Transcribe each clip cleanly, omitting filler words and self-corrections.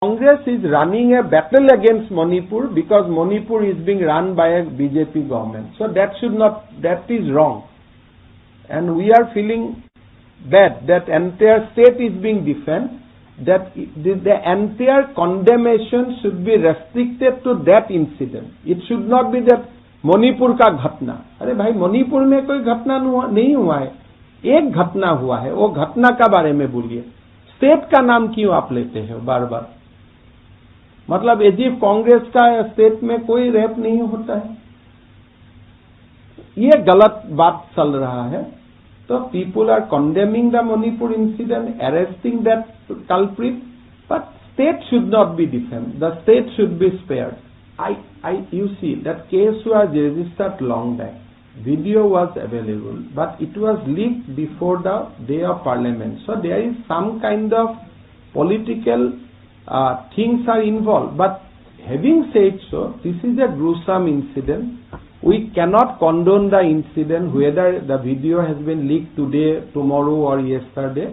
Congress is running a battle against Manipur because Manipur is being run by a BJP government. So that is wrong. And we are feeling bad that entire state is being defended, that the entire condemnation should be restricted to that incident. It should not be that Manipur का घटना. अरे भाई, मणिपुर में कोई घटना नहीं हुआ है, एक घटना हुआ है, वो घटना का बारे में बोलिए. स्टेट का नाम क्यों आप लेते हो बार बार? मतलब एजीफ कांग्रेस का स्टेट में कोई रेप नहीं होता है, ये गलत बात चल रहा है. तो people are condemning the Manipur incident, arresting that culprit, but state should not be defamed, the state should be spared. You see, that case was registered long back. Video was available, but it was leaked before the day of Parliament. So there is some kind of political things are involved. But having said so, this is a gruesome incident. We cannot condone the incident, whether the video has been leaked today, tomorrow, or yesterday.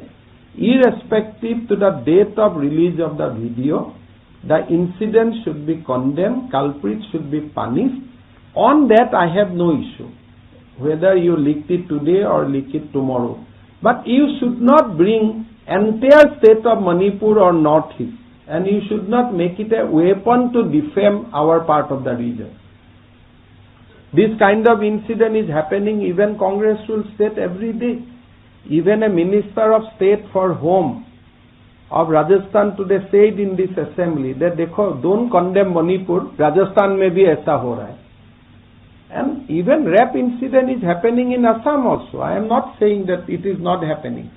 Irrespective to the date of release of the video, the incident should be condemned, culprits should be punished. On that I have no issue, whether you leaked it today or leak it tomorrow. But you should not bring entire state of Manipur or Northeast, and you should not make it a weapon to defame our part of the region. This kind of incident is happening even Congress will state every day. Even a Minister of State for Home of Rajasthan today said in this assembly that देखो, don't condemn Manipur, Rajasthan में भी ऐसा हो रहा है. And even rape incident is happening in Assam also. I am not saying that it is not happening.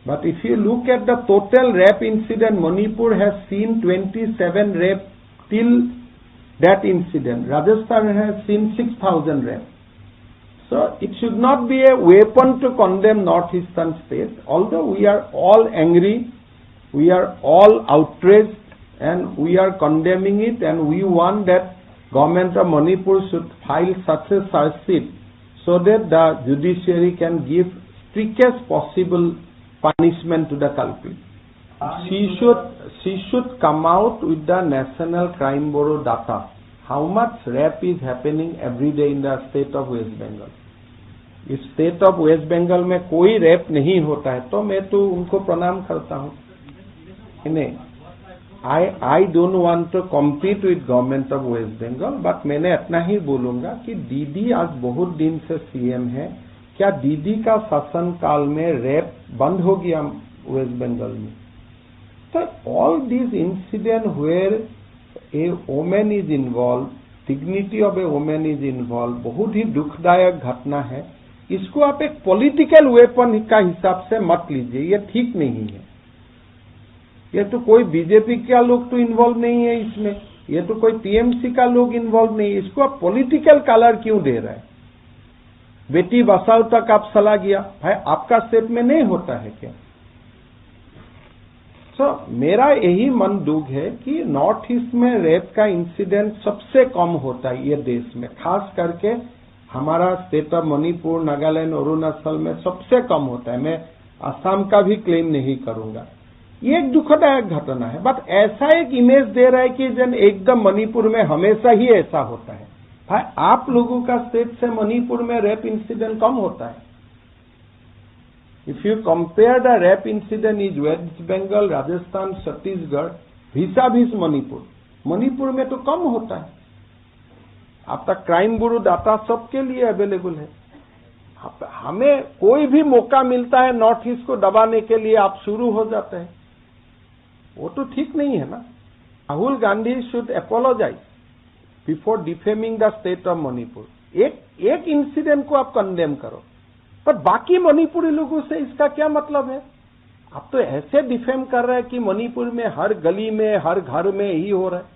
But if you look at the total rape incident, Manipur has seen 27 rape till that incident. Rajasthan has seen 6,000 rape. So it should not be a weapon to condemn northeastern states. Although we are all angry, we are all outraged, and we are condemning it, and we want that government of Manipur should file such a charge sheet so that the judiciary can give strictest possible punishment to the culprit. She should come out with the National Crime Bureau data. How much rape is happening every day in the state of West Bengal? इस state of West Bengal में कोई rape नहीं होता है तो मैं तो उनको प्रणाम करता हूँ. I don't want to compete with government of West Bengal, but मैंने इतना ही बोलूंगा कि दीदी आज बहुत दिन से सीएम है. क्या दीदी का शासन काल में रेप बंद हो गया वेस्ट बंगाल में? तो all this incident where a women is involve, dignity of a women is involve, बहुत ही दुखदायक घटना है. इसको आप एक पॉलिटिकल वेपन का हिसाब से मत लीजिए, ये ठीक नहीं है. ये तो कोई बीजेपी का लोग तो इन्वॉल्व नहीं है इसमें, ये तो कोई टीएमसी का लोग इन्वॉल्व नहीं है. इसको आप पॉलिटिकल कलर क्यों दे रहे हैं? बेटी बचाओ तक आप सलाह गया, भाई आपका स्टेट में नहीं होता है क्या? मेरा यही मन दुख है कि नॉर्थ ईस्ट में रेप का इंसिडेंट सबसे कम होता है ये देश में, खास करके हमारा स्टेट ऑफ मणिपुर, नागालैंड, अरुणाचल में सबसे कम होता है. मैं असम का भी क्लेम नहीं करूंगा. ये एक दुखदायक घटना है, बट ऐसा एक इमेज दे रहा है कि जन एकदम मणिपुर में हमेशा ही ऐसा होता है. भाई आप लोगों का स्टेट से मणिपुर में रेप इंसिडेंट कम होता है. If you compare the rape incident is West Bengal, Rajasthan, Chhattisgarh vis-a-vis Manipur में तो कम होता है. आपका क्राइम ब्यूरो डाटा सबके लिए अवेलेबल है. हमें कोई भी मौका मिलता है नॉर्थ ईस्ट को दबाने के लिए, आप शुरू हो जाते हैं. वो तो ठीक नहीं है ना. Rahul Gandhi should apologise before defaming the state of Manipur. एक इंसिडेंट को आप कंडेम करो, पर बाकी मणिपुरी लोगों से इसका क्या मतलब है? आप तो ऐसे डिफेम कर रहे हैं कि मणिपुर में हर गली में, हर घर में ही हो रहा है.